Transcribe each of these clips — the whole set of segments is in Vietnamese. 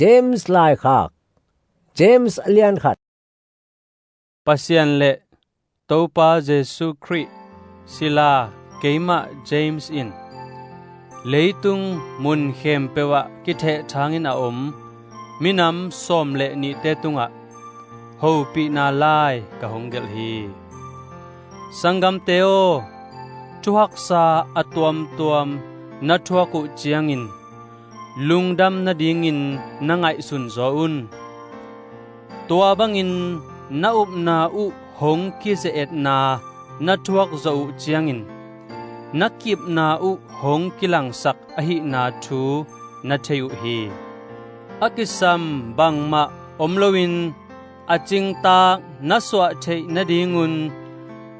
James lai khak James alian khat Pasian le topa Jesu Christ sila keima James in leitung mun khem pewa ki the thangin a om minam som le ni te tunga ho pi na lai ka honggel hi sangam teo chuhak sa atuam tuam na thuaku chiangin lungdam na dingin na ngai sun zo un tua bangin na up na u hong ki se et na thuak zo chiangin nakip na u hong kilang sak ahi na thu na theu hi akisam bangma omlowin aching ta na swa thei na dingun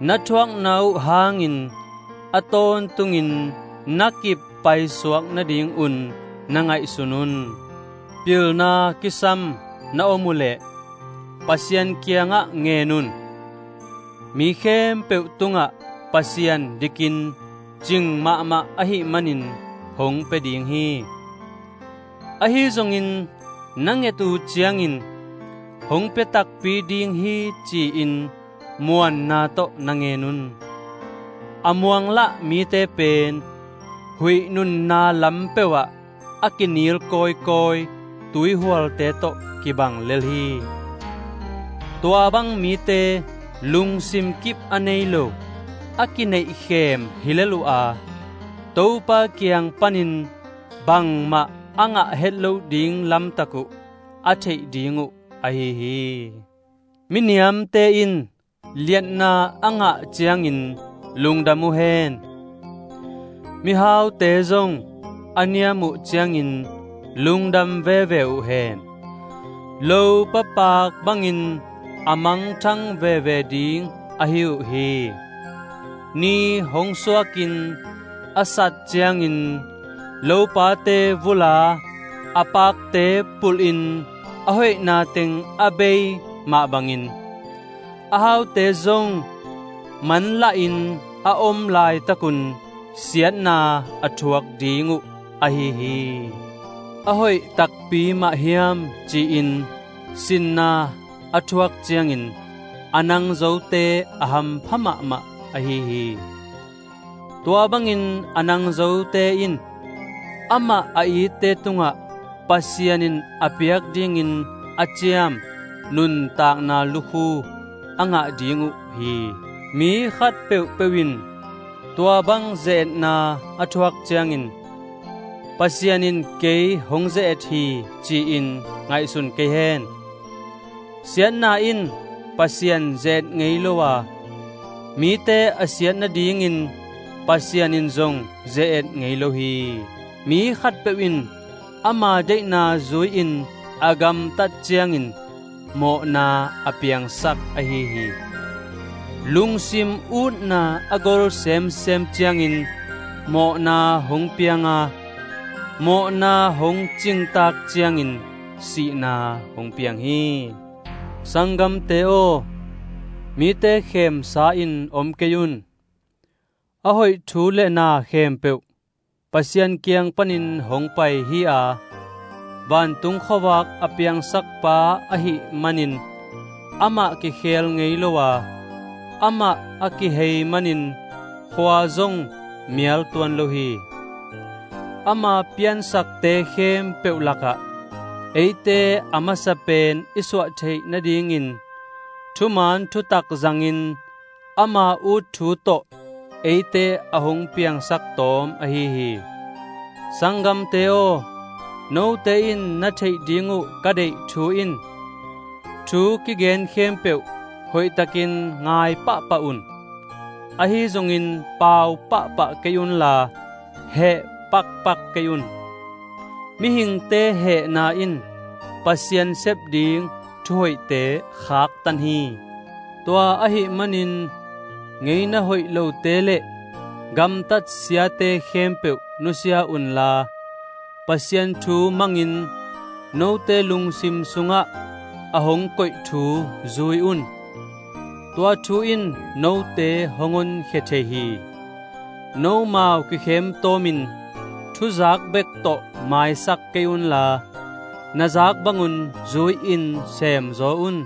na thuak na u hangin aton tungin nakip pai suak na ding un na ngai sunun pilna kisam na omule pasian kianga ngenun mi khem pe tunga pasian dikin jing ma ahi manin hong pe ding hi ahi zongin nangetu chiangin hong pe tak pi ding hi chi in muan na to nangenun amuang la mi te pen hui nun na lam pewa akinil koi koi tui hual te to kibang lelhi tua bang mi te lung sim kip anei lo akinei khem hilelu a topa kiang panin bang ma anga hello ding lam taku athei dingu ahi hi miniam te in lian na anga chiang in lungdamu hen mi hau te zong aniamu chiang in lungdam ve veu hen lo papak bangin amang thang ve ve ding ahiu hi ni hong suakin asat chiang in lo pa te vula apak te pulin ahoi na teng abei ma bangin ahau te zong man la in a om lai takun siat na athuak dingu ahi hi ahoi takpi ma hiam chi in sin na athuak chiang in anang zote aham phama ma ahi hi tua bangin anang zote in ama ai te tunga pasianin apiak dingin achiam nun tak na luhu anga dingu hi mi khat pewin tua bang zet na athuak chiangin pasianin ke hongze thi chi in ngai sun ke hen sian na in pasian zet ngei lowa mi te asian na dingin pasianin zong zet ngei lo hi mi khat pewin ama de na zui in agam tat chiangin mo na apiang sak ahi hi lungsim ut na agor sem chiangin mo na hong pianga mo na hong ching tak chiangin si na hong piang hi sangam teo mi te khem sa in om keyun ahoi thu le na khem pe pasian kiang panin hong pai hi a van tung khowak apiang sak pa ahi manin ama ki khel ngei lowa ama aki hei manin khwa zong mial tuan lo hi ama pian sak te khem peulaka eite ama sapen iswa thei na dingin thuman thu tak zangin ama u thu to eite ahong piang sak tom ahi hi sangam teo no te in na thei dingu ka dei thu in thu ki gen khem peu hoi takin ngai pa un ahi zongin pau pa kayun la he pak kayun mi hing te he na in pasian sep ding thoi te khak tan hi tua ahi manin ngei na hoi lo te le gam tat sia te khem pe nusia un la pasian thu mangin no te lung sim sunga ahong koi thu zui un tua thu in no te hongon khethe hi no mau ki khem tomin thu zak bek to mai sak keun la nazak bangun zui in sem zo un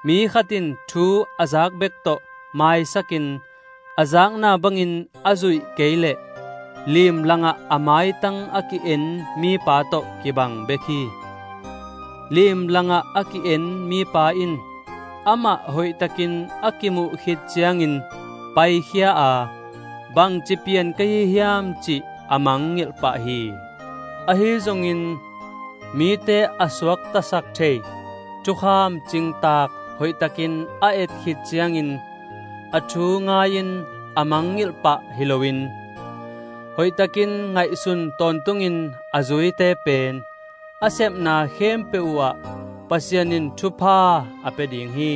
mi khatin thu azak bek to mai sakin azak na bangin azui keile lim langa amai tang aki en mi pa to kibang beki lim langa aki en mi pa in ama hoi takin akimu khit chiangin pai khia a bang chipian kai hiam chi amang ngil pa hi ahi zongin mi te aswak ta sak thei chukham chingtak hoi takin a et khit chiangin athu ngain amang ngil pa hilowin hoi takin ngai sun ton tungin azui te pen asep na khem pe wa pasianin thupa apeding hi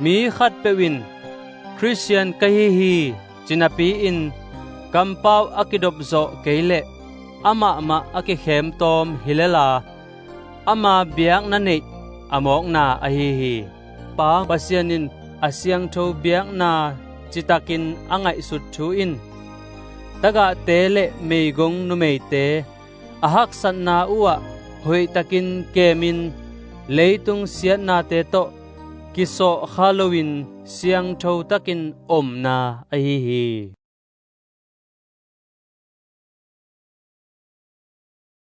mi khat pewin Christian kahi hi chinapi in kampaw akidop zo keile ama ma akikhem tom hilela ama biak na nei amok na ahi hi pa pasianin asyang tho biak na chitakin angai sut thu in taga tele meigong nu meite ahak san na uwa hoi takin kemin leitung siat na te to kiso Halloween siang tho takin om na ahi hi